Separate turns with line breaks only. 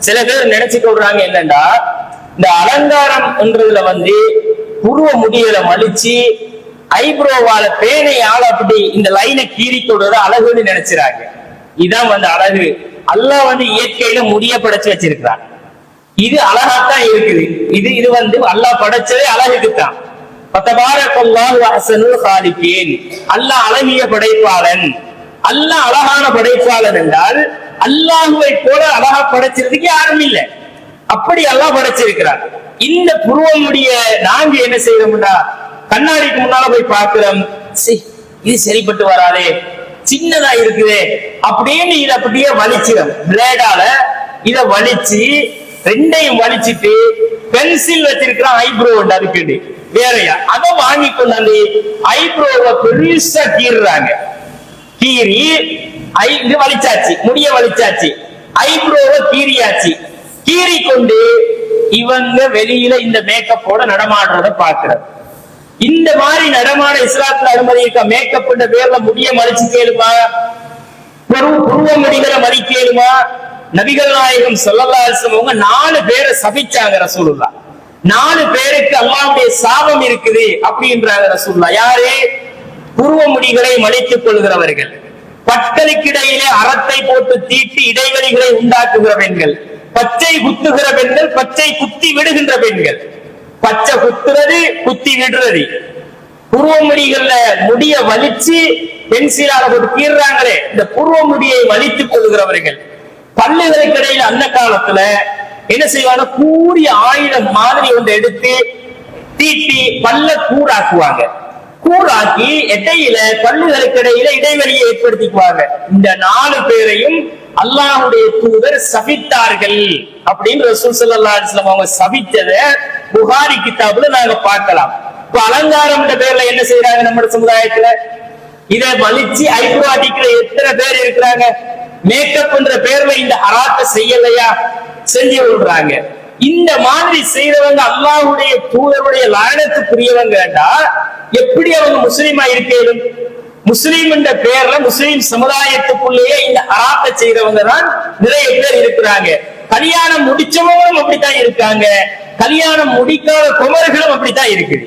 சில பேர் நினைச்சு கொள்றாங்க என்னன்னா, இந்த அலங்காரம் என்றதுல புருவ முடியல மலிச்சு ஐப்ரோவால பேனையால அப்படி இந்த லைனை கீறி கொள்றது அழகுன்னு நினைச்சுறாங்க. இதான் அழகு. அல்லாஹ் இயற்கையில முடிய படைச்சு வச்சிருக்கிறான். இது அழகாத்தான் இருக்குது. இது இது அல்லாஹ் படைச்சதே அழகுக்குத்தான். பத்தபாரக்கல்லாஹு அஹ்ஸனுல் காலிகீன். அல்லாஹ் அழகிய படைப்பாளன். அல்லாஹ் அழகான படைப்பாளன் என்றால் அல்லாஹுவை போல அழகா படைச்சிருக்கிறதுக்கு யாரும் இல்லை. அப்படி அல்லாஹ் படைச்சிருக்கிறார். இந்த புருவமுடிய நாங்க என்ன செய்யறோம்னா, கண்ணாடிக்கு முன்னால போய் பார்க்கிறோம், இது சரிப்பட்டு வராதே, சின்னதா இருக்குது அப்படின்னு இதை அப்படியே வலிச்சிடும். பிளேடால இத வலிச்சு ரெண்டையும் வலிச்சுட்டு பென்சில் வச்சிருக்கிறான் ஐப்ரோ அதுக்கு வேறையா அதை வாங்கி கொண்டாந்து ஐப்ரோவை பெருசா கீறுறாங்க. கீறி இது வலிச்சாச்சு, முடிய வலிச்சாச்சு, ஐப்ரோவை கீறியாச்சு. கீறி கொண்டு இவங்க வெளியில இந்த மேக்கப்போட நடமாடுறத பாக்குறது. இந்த மாதிரி நடமாட இஸ்லாத்துல அனுமதி இருக்க? மேக்கப் பேர்ல முடிய மலிச்சு கேளுமா, புருவ முடிகளை மதிக்கேளுமா? நபிகள் நாயகம் ஸல்லல்லாஹு அலைஹி வஸல்லம் 4 பேரை சபிச்சாங்க ரசூலுல்லாஹ். 4 பேருக்கு அல்லாஹ்வுடைய சாபம் இருக்குது அப்படின்றாங்க ரசூலுல்லாஹ். யாரு? புருவ முடிகளை மலித்துக் கொள்கிறவர்கள், பற்களுக்கிடையிலே அறத்தை போட்டு தீட்டி இடைவெளிகளை உண்டாக்குகிற பெண்கள், பச்சை குத்துகிற பெண்கள், பச்சை குத்தி விடுகின்ற பெண்கள். பச்சை குத்துறது, குத்தி விடுறது. புருவ முடிகள்ல முடிய வலிச்சு பென்சிலால போட்டு கீறாங்களே, இந்த புருவ முடியை வலித்துக் கொள்கிறவர்கள். பல்லுகளுக்கு இடையில அந்த காலத்துல என்ன செய்வாங்க, கூறிய ஆயுதம் மாதிரி ஒன்று எடுத்து தீட்டி பல்ல கூறாக்குவாங்க. கூறாக்கி இடையில பல்லுகளுக்கு இடையில இடைவெளியை ஏற்படுத்திக்குவாங்க. இந்த 4 பேரையும் அல்லாஹ்வுடைய தூதர் சபித்தார்கள் அப்படின்னு ரசூல் ஸல்லல்லாஹு அலைஹி வஸல்லம் அவங்க சபித்ததை புகாரி கிதாபுல நாங்க பார்க்கலாம். இப்ப அலங்காரம் பேர்ல என்ன செய்யறாங்க நம்ம சமுதாயத்துல? இதை வலிச்சு ஐப்ரோ அடிக்கிற எத்தனை பேர் இருக்கிறாங்க? மேக்கப் என்ற பேர்ல இந்த ஹராத்தை செய்யலையா? செஞ்சு விடுறாங்க. இந்த மாதிரி செய்யறவங்க அல்லாஹ்வுடைய தூதருடைய லானத்துக்குரியவங்க. எப்படி அவங்க முஸ்லீமா இருக்கணும்? முஸ்லீம் என்ற பேர்ல முஸ்லீம் சமுதாயத்துக்குள்ளேயே இந்த ஹராத்தை செய்யறவங்க தான் நிறைய பேர் இருக்கிறாங்க. கல்யாணம் முடிச்சவங்களும் அப்படித்தான் இருக்காங்க, கல்யாணம் முடிக்காத குமர்களும் அப்படித்தான் இருக்குது.